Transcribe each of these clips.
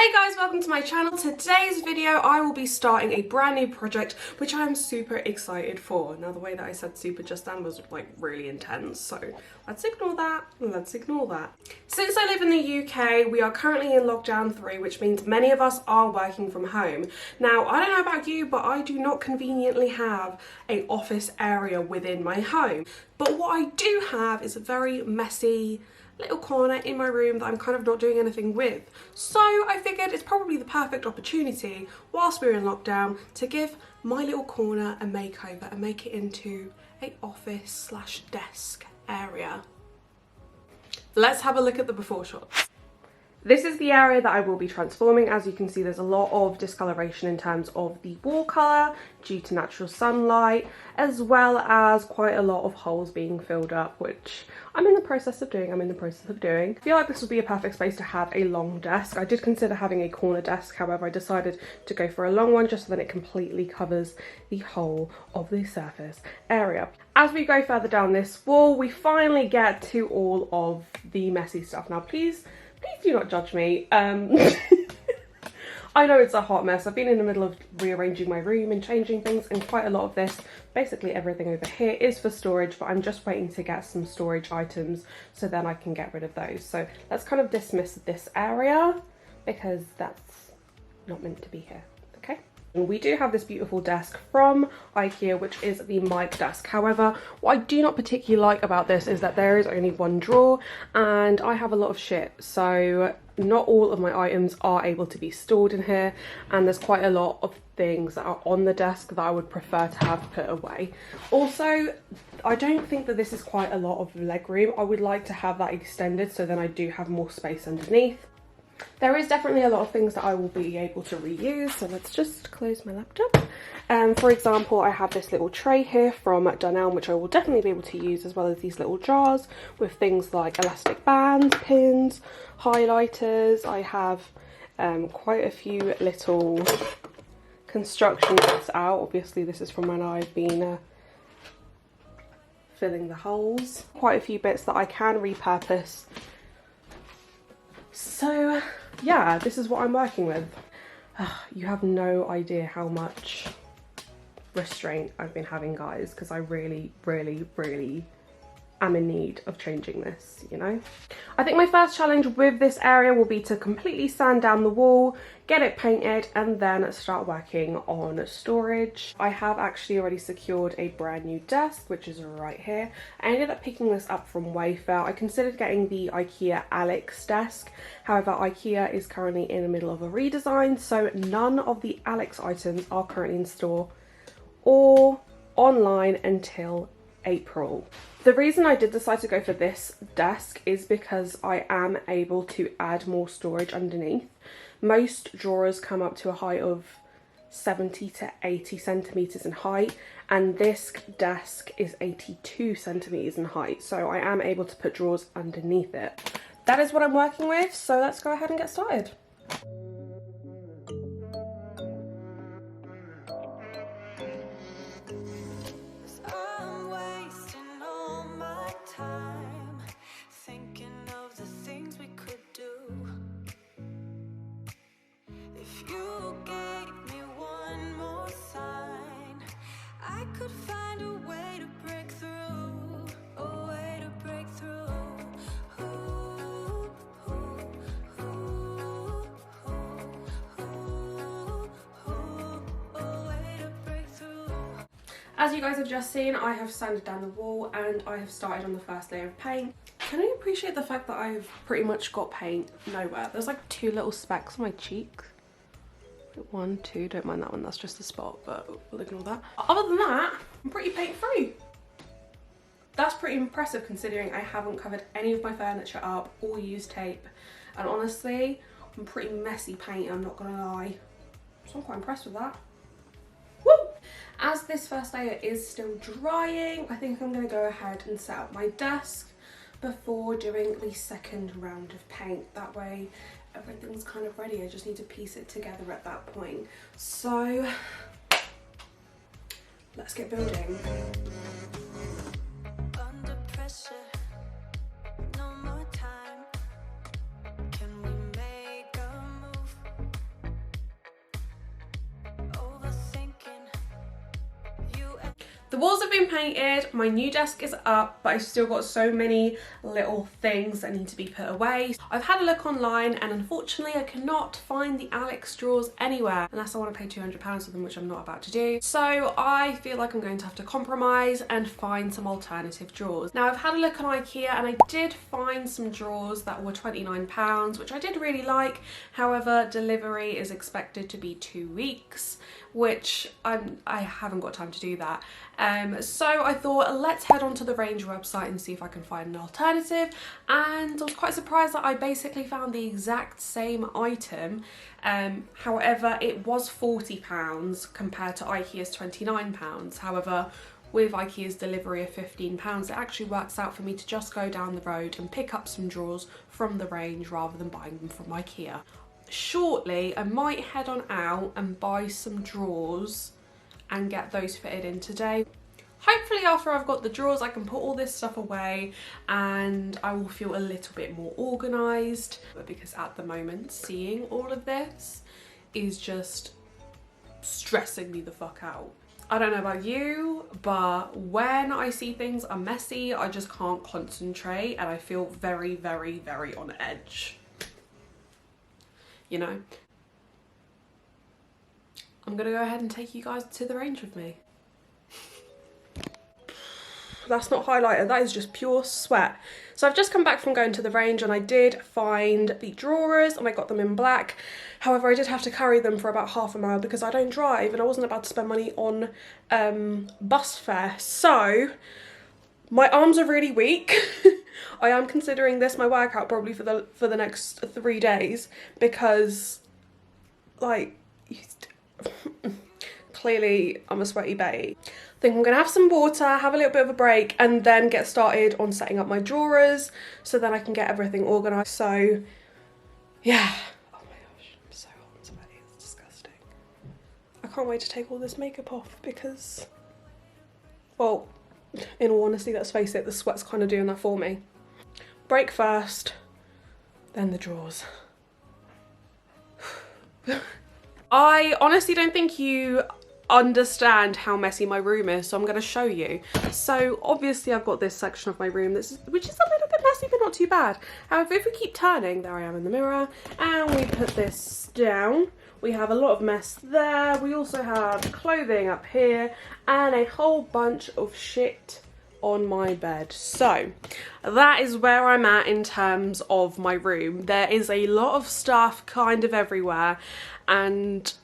Hey guys, welcome to my channel. Today's video I will be starting a brand new project which I'm super excited for. Now the way that I said super just then was like really intense, so let's ignore that. Since I live in the UK, we are currently in lockdown 3, which means many of us are working from home. Now I don't know about you, but I do not conveniently have an office area within my home. But what I do have is a very messy little corner in my room that I'm kind of not doing anything with. So I figured it's probably the perfect opportunity whilst we're in lockdown to give my little corner a makeover and make it into an office / desk area. Let's have a look at the before shots. This is the area that I will be transforming. As you can see, there's a lot of discoloration in terms of the wall colour due to natural sunlight, as well as quite a lot of holes being filled up, which I'm in the process of doing. I feel like this would be a perfect space to have a long desk. I did consider having a corner desk, however I decided to go for a long one just so that it completely covers the whole of the surface area. As we go further down this wall, we finally get to all of the messy stuff. Now please do not judge me. I know it's a hot mess. I've been in the middle of rearranging my room and changing things, and quite a lot of this, basically everything over here, is for storage, but I'm just waiting to get some storage items so then I can get rid of those. So let's kind of dismiss this area because that's not meant to be here, okay? And we do have this beautiful desk from IKEA, which is the mic desk. However, what I do not particularly like about this is that there is only one drawer and I have a lot of shit. So not all of my items are able to be stored in here, and there's quite a lot of things that are on the desk that I would prefer to have put away. Also, I don't think that this is quite a lot of leg room. I would like to have that extended so then I do have more space underneath. There is definitely a lot of things that I will be able to reuse, so let's just close my laptop. For example, I have this little tray here from Desenio, which I will definitely be able to use, as well as these little jars with things like elastic bands, pins, highlighters. I have quite a few little construction bits out. Obviously this is from when I've been filling the holes. Quite a few bits that I can repurpose. So yeah, this is what I'm working with. You have no idea how much restraint I've been having, guys, because I really am in need of changing this, you know? I think my first challenge with this area will be to completely sand down the wall, get it painted, and then start working on storage. I have actually already secured a brand new desk, which is right here. I ended up picking this up from Wayfair. I considered getting the IKEA Alex desk. However, IKEA is currently in the middle of a redesign, so none of the Alex items are currently in store or online until April. The reason I did decide to go for this desk is because I am able to add more storage underneath. Most drawers come up to a height of 70 to 80 centimeters in height, and this desk is 82 centimeters in height, so I am able to put drawers underneath it. That is what I'm working with, so let's go ahead and get started. As you guys have just seen, I have sanded down the wall and I have started on the first layer of paint. Can you appreciate the fact that I've pretty much got paint nowhere? There's like 2 little specks on my cheek. 1, 2, don't mind that one, that's just a spot, but we'll ignore that. Other than that, I'm pretty paint free. That's pretty impressive considering I haven't covered any of my furniture up or used tape. And honestly, I'm pretty messy paint, I'm not gonna lie. So I'm quite impressed with that. Woo! As this first layer is still drying, I think I'm going to go ahead and set up my desk before doing the second round of paint. That way everything's kind of ready. I just need to piece it together at that point. So let's get building. Under pressure, no more time. Can we make a move? The walls have been painted, my new desk is up, but I've still got so many little things that need to be put away. I've had a look online and unfortunately I cannot find the Alex drawers anywhere unless I want to pay £200 for them, which I'm not about to do. So I feel like I'm going to have to compromise and find some alternative drawers. Now I've had a look on IKEA and I did find some drawers that were £29, which I did really like. However, delivery is expected to be 2 weeks, which I haven't got time to do that. So I thought, let's head onto the Range website and see if I can find an alternative, and I was quite surprised that I basically found the exact same item. However, it was £40 compared to IKEA's £29. However, with IKEA's delivery of £15, it actually works out for me to just go down the road and pick up some drawers from the Range rather than buying them from IKEA. Shortly, I might head on out and buy some drawers and get those fitted in today. Hopefully after I've got the drawers I can put all this stuff away and I will feel a little bit more organised, because at the moment seeing all of this is just stressing me the fuck out. I don't know about you, but when I see things are messy I just can't concentrate and I feel very, very, very on edge. You know? I'm gonna go ahead and take you guys to the Range with me. That's not highlighter, that is just pure sweat. So I've just come back from going to the Range and I did find the drawers and I got them in black. However, I did have to carry them for about half a mile because I don't drive and I wasn't about to spend money on bus fare. So my arms are really weak. I am considering this my workout probably for the next 3 days because, like, clearly I'm a sweaty bae. I think I'm gonna have some water, have a little bit of a break, and then get started on setting up my drawers so then I can get everything organised. So yeah. Oh my gosh, I'm so hot and sweaty, it's disgusting. I can't wait to take all this makeup off because, well, in all honesty, let's face it, the sweat's kind of doing that for me. Break first, then the drawers. I honestly don't think you understand how messy my room is, so I'm going to show you. So obviously I've got this section of my room which is a little bit messy but not too bad. However, if we keep turning, there I am in the mirror, and we put this down, we have a lot of mess there. We also have clothing up here and a whole bunch of shit on my bed. So that is where I'm at in terms of my room. There is a lot of stuff kind of everywhere and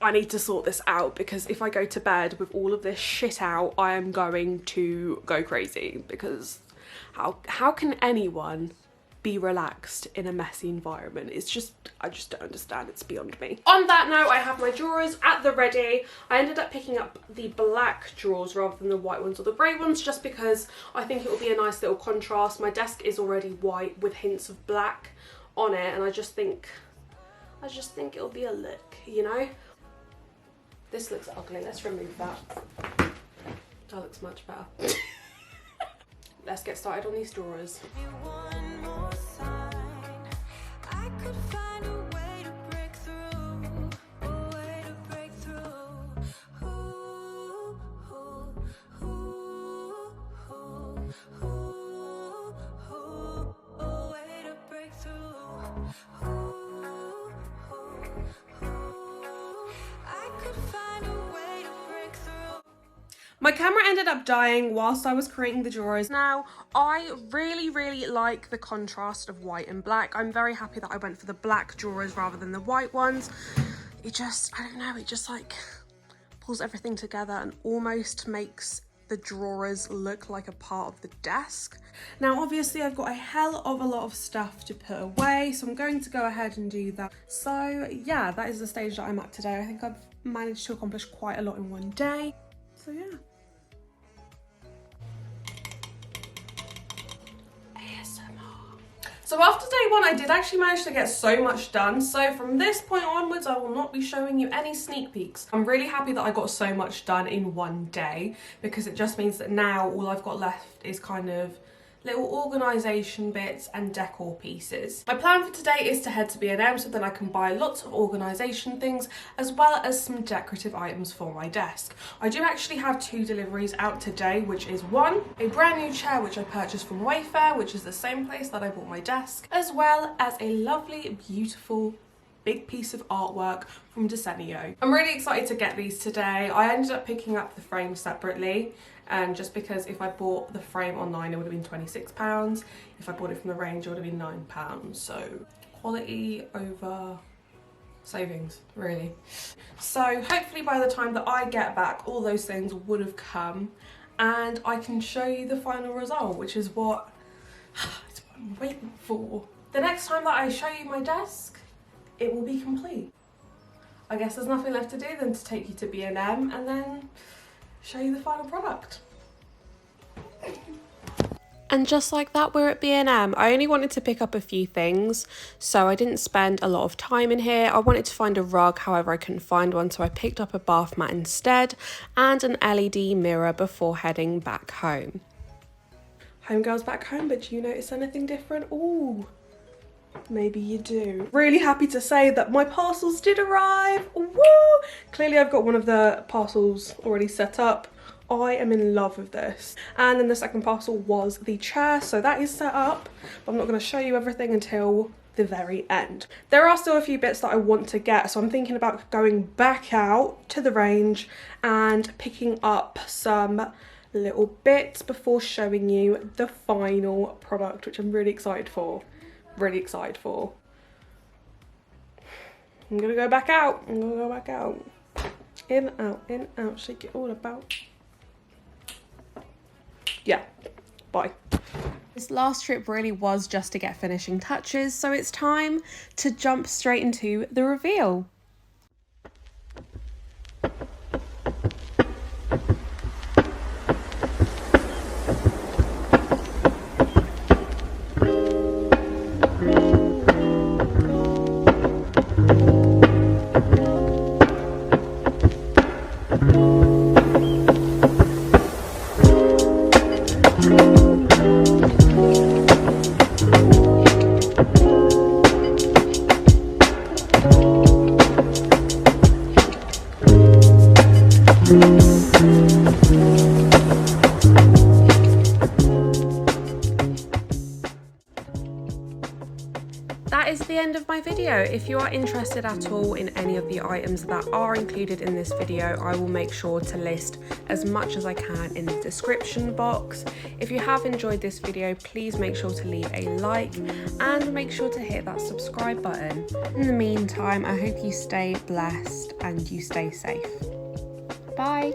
I need to sort this out because if I go to bed with all of this shit out, I am going to go crazy because how can anyone be relaxed in a messy environment? It's just, I just don't understand, it's beyond me. On that note, I have my drawers at the ready. I ended up picking up the black drawers rather than the white ones or the grey ones just because I think it will be a nice little contrast. My desk is already white with hints of black on it and I just think it'll be a look, you know? This looks ugly, let's remove that. That looks much better. Let's get started on these drawers. My camera ended up dying whilst I was creating the drawers. Now, I really like the contrast of white and black. I'm very happy that I went for the black drawers rather than the white ones. It just, I don't know, it just like pulls everything together and almost makes the drawers look like a part of the desk. Now, obviously I've got a hell of a lot of stuff to put away, so I'm going to go ahead and do that. So yeah, that is the stage that I'm at today. I think I've managed to accomplish quite a lot in one day. So yeah. So after day one, I did actually manage to get so much done. So from this point onwards, I will not be showing you any sneak peeks. I'm really happy that I got so much done in one day because it just means that now all I've got left is kind of little organisation bits and decor pieces. My plan for today is to head to B&M so that I can buy lots of organisation things as well as some decorative items for my desk. I do actually have 2 deliveries out today, which is one, a brand new chair which I purchased from Wayfair, which is the same place that I bought my desk, as well as a lovely, beautiful big piece of artwork from Desenio. I'm really excited to get these today. I ended up picking up the frame separately, and just because if I bought the frame online it would have been £26. If I bought it from the range it would have been £9. So quality over savings, really. So hopefully by the time that I get back all those things would have come and I can show you the final result, which is what I'm waiting for. The next time that I show you my desk, it will be complete. I guess there's nothing left to do than to take you to B&M and then show you the final product. And just like that, we're at B&M. I only wanted to pick up a few things, so I didn't spend a lot of time in here. I wanted to find a rug, however I couldn't find one, so I picked up a bath mat instead and an LED mirror before heading back home. Homegirl's back home, but do you notice anything different? Ooh. Maybe you do. Really happy to say that my parcels did arrive. Woo! Clearly I've got one of the parcels already set up. I am in love with this. And then the second parcel was the chair, so that is set up, but I'm not going to show you everything until the very end. There are still a few bits that I want to get, so I'm thinking about going back out to the range and picking up some little bits before showing you the final product, which I'm really excited for. Really excited for. I'm gonna go back out. I'm gonna go back out. In, out, shake it all about. Yeah, bye. This last trip really was just to get finishing touches, so it's time to jump straight into the reveal. That is the end of my video. If you are interested at all in any of the items that are included in this video, I will make sure to list as much as I can in the description box. If you have enjoyed this video, please make sure to leave a like and make sure to hit that subscribe button. In the meantime, I hope you stay blessed and you stay safe. Bye.